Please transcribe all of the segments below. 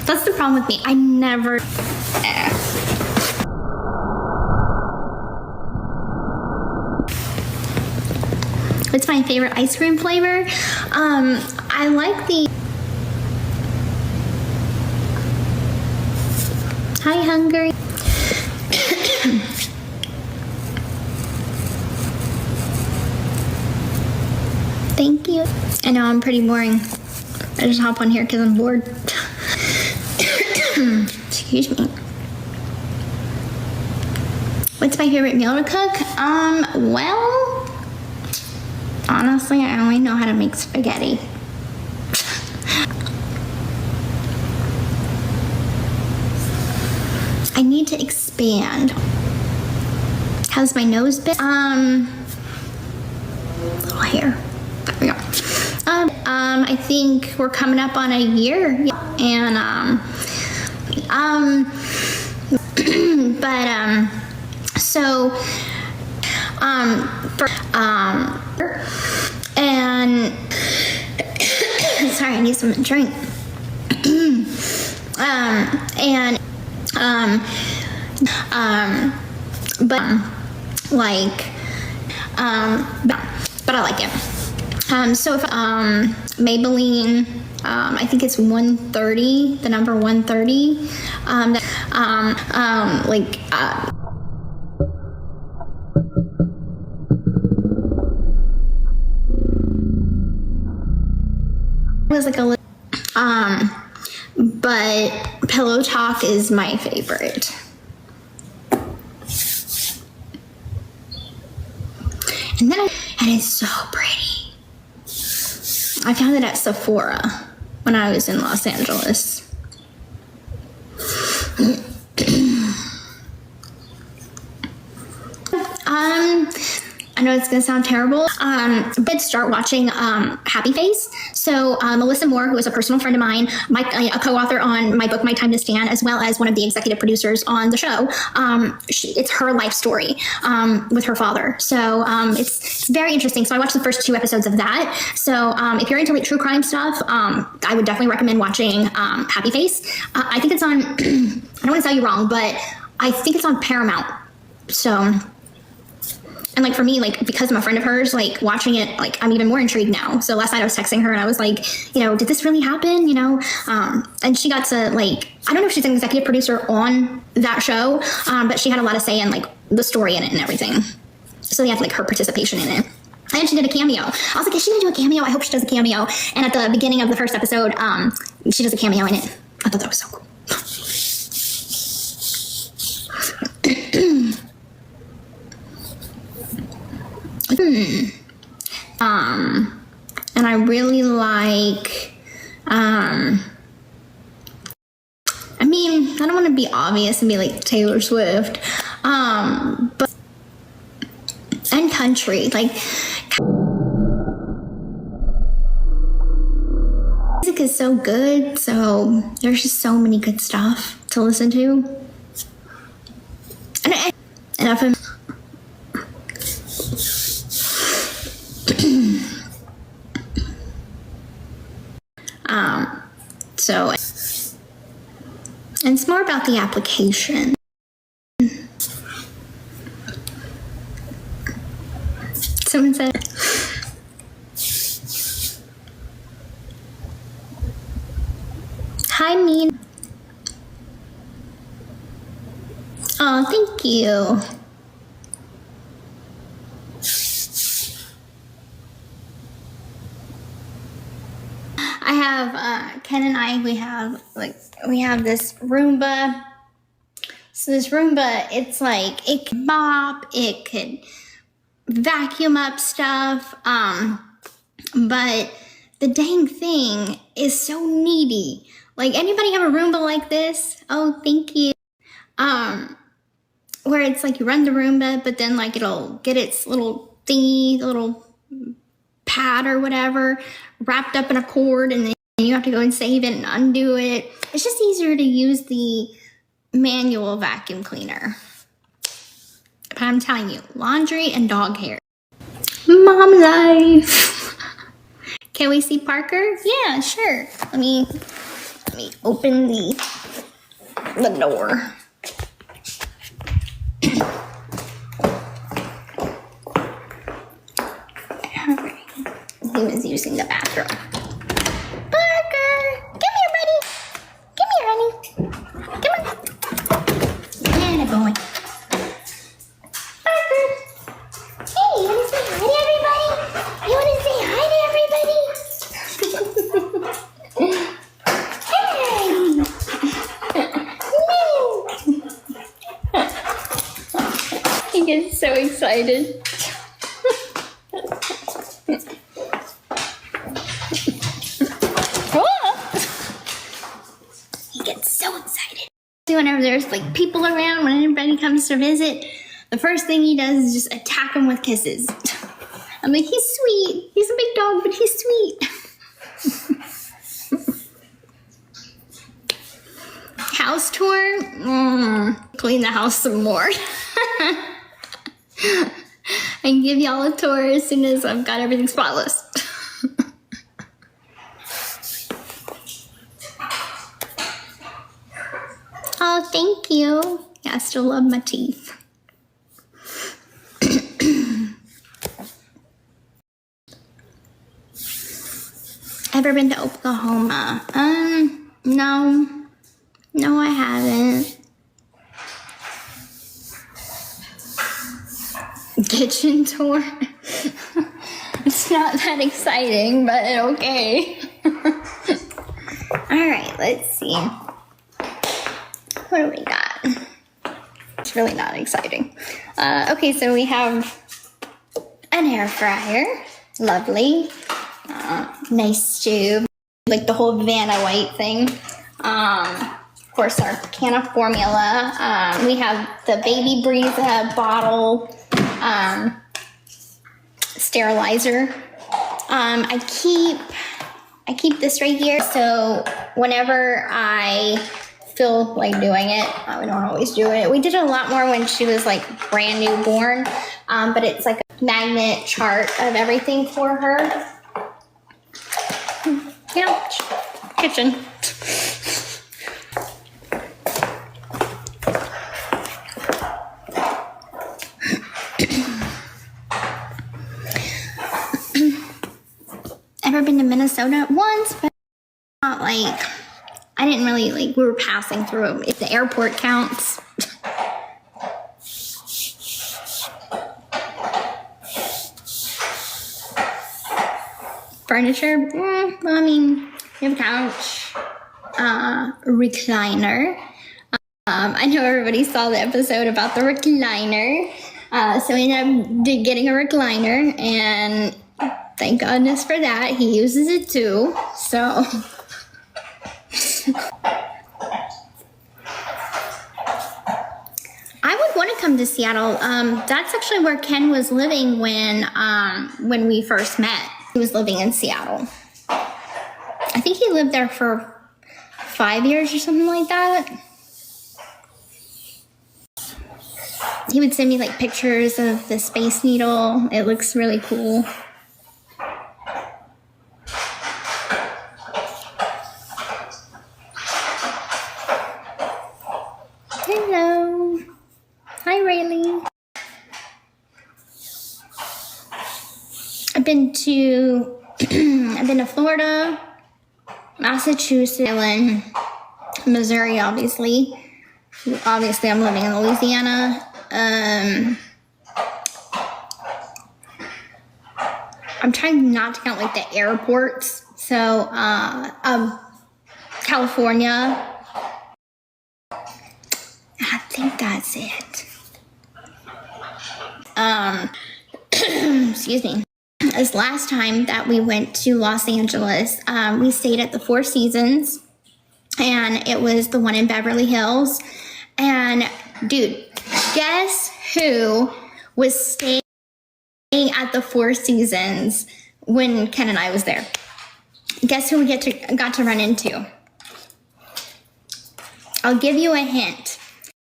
That's the problem with me. I never... What's my favorite ice cream flavor? I like the... Hi, hungry. Thank you. I know I'm pretty boring. I just hop on here because I'm bored. Excuse me. What's my favorite meal to cook? Well, honestly, I only know how to make spaghetti. I need to expand. How's my nose been? Little hair. There we go. I think we're coming up on a year, and and sorry, I need some drink. But I like it. So if Maybelline, I think it's 130, the number 130. Was like a little, but Pillow Talk is my favorite. And it's so pretty. I found it at Sephora when I was in Los Angeles. I know it's gonna sound terrible, but start watching Happy Face. So Melissa Moore, who is a personal friend of mine, a co-author on my book, My Time to Stand, as well as one of the executive producers on the show, it's her life story with her father. So it's very interesting. So I watched the first 2 episodes of that. So if you're into like true crime stuff, I would definitely recommend watching Happy Face. I think it's on, I don't want to tell you wrong, but I think it's on Paramount. So... And like for me, like because I'm a friend of hers, like watching it, like I'm even more intrigued now. So last night I was texting her and I was like, you know, did this really happen? You know, and she got to like, I don't know if she's an executive producer on that show, but she had a lot of say in like the story in it and everything. So they had like her participation in it. And she did a cameo. I was like, is she gonna do a cameo? I hope she does a cameo. And at the beginning of the first episode, she does a cameo in it. I thought that was so cool. And I really like, I mean, I don't want to be obvious and be like Taylor Swift, but, and country, like, music is so good, so there's just so many good stuff to listen to. And I've been, so, and it's more about the application. Someone said, hi, Mean. Oh, thank you. I have, Ken and I, we have this Roomba. So this Roomba, it's like, it can mop, it can vacuum up stuff, but the dang thing is so needy. Like, anybody have a Roomba like this? Oh, thank you. Where it's like you run the Roomba, but then like it'll get its little thingy, the little pad or whatever, wrapped up in a cord, and then you have to go and save it and undo it. It's just easier to use the manual vacuum cleaner. But I'm telling you, laundry and dog hair. Mom life. Can we see Parker? Yeah, sure. Let me open the door. Alright. He was using the bathroom. Parker! Come here, buddy! Come here, honey. Come on. And a boy. Parker! Hey, you wanna say hi to everybody? You wanna say hi to everybody? Hey! He gets so excited. He gets so excited. Whenever there's like people around, when anybody comes to visit, the first thing he does is just attack them with kisses. I'm like, he's sweet. He's a big dog, but he's sweet. House tour? Clean the house some more. I can give y'all a tour as soon as I've got everything spotless. Oh, thank you. Yeah, I still love my teeth. Ever been to Oklahoma? No. No, I haven't. Kitchen tour? It's not that exciting, but okay. Alright, let's see. What do we got? It's really not exciting. Okay, so we have an air fryer. Lovely. Nice tube. Like the whole Vanna White thing. Of course, our can of formula. We have the Baby Breeza bottle sterilizer. I keep this right here, so whenever I feel like doing it, we don't always do it. We did it a lot more when she was like brand new born, but it's like a magnet chart of everything for her. Yeah, kitchen. Ever been to Minnesota? Once, but not like, I didn't really, like, we were passing through. If the airport counts. Furniture, I mean, you have a couch, recliner. I know everybody saw the episode about the recliner. So we ended up getting a recliner, and thank goodness for that. He uses it too, so. I would want to come to Seattle. That's actually where Ken was living when we first met. He was living in Seattle. I think he lived there for 5 years or something like that. He would send me like pictures of the Space Needle. It looks really cool. Hello. Hi, Rayleigh. I've been to Florida, Massachusetts, Maryland, Missouri, obviously. Obviously, I'm living in Louisiana. I'm trying not to count like the airports. So, California. I think that's it. Excuse me. This last time that we went to Los Angeles, we stayed at the Four Seasons, and it was the one in Beverly Hills. And dude, guess who was staying at the Four Seasons when Ken and I was there? Guess who we got to run into? I'll give you a hint.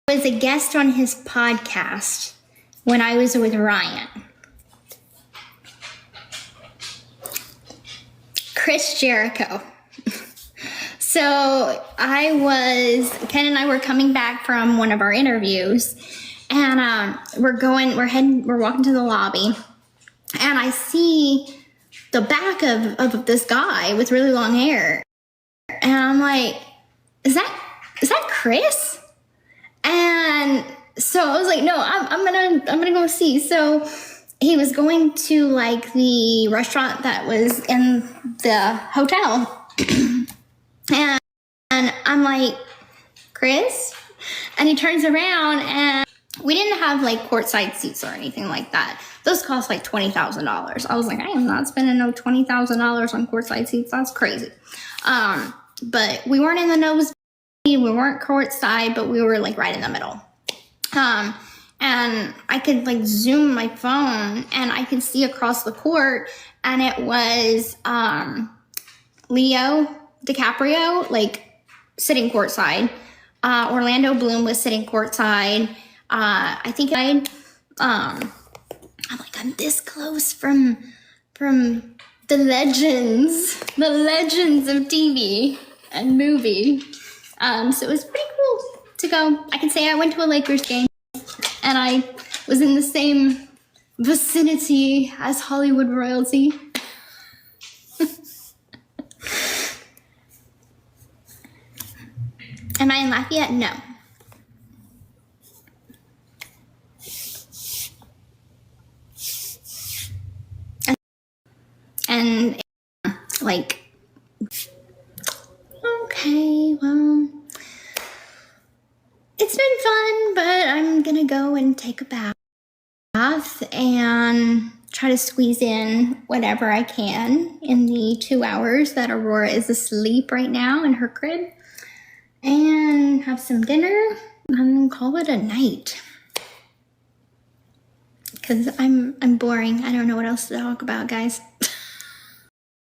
I was a guest on his podcast when I was with Ryan. Chris Jericho. So Ken and I were coming back from one of our interviews, and we're walking to the lobby, and I see the back of this guy with really long hair, and I'm like, is that Chris? And so I was like, no, I'm gonna go see. So he was going to like the restaurant that was in the hotel, and I'm like, Chris? And he turns around, and we didn't have like courtside seats or anything like that. Those cost like $20,000. I was like, I am not spending no $20,000 on courtside seats. That's crazy. But we weren't in the nose. We weren't courtside, but we were like right in the middle. And I could like zoom my phone, and I could see across the court, and it was Leo DiCaprio like sitting courtside. Orlando Bloom was sitting courtside. I think I'm this close from the legends of TV and movie. So it was pretty cool to go. I can say I went to a Lakers game, and I was in the same vicinity as Hollywood royalty. Am I in Lafayette? No. And like, okay, well, it's been fun, but I'm gonna go and take a bath and try to squeeze in whatever I can in the 2 hours that Aurora is asleep right now in her crib, and have some dinner and call it a night. Because I'm boring. I don't know what else to talk about, guys.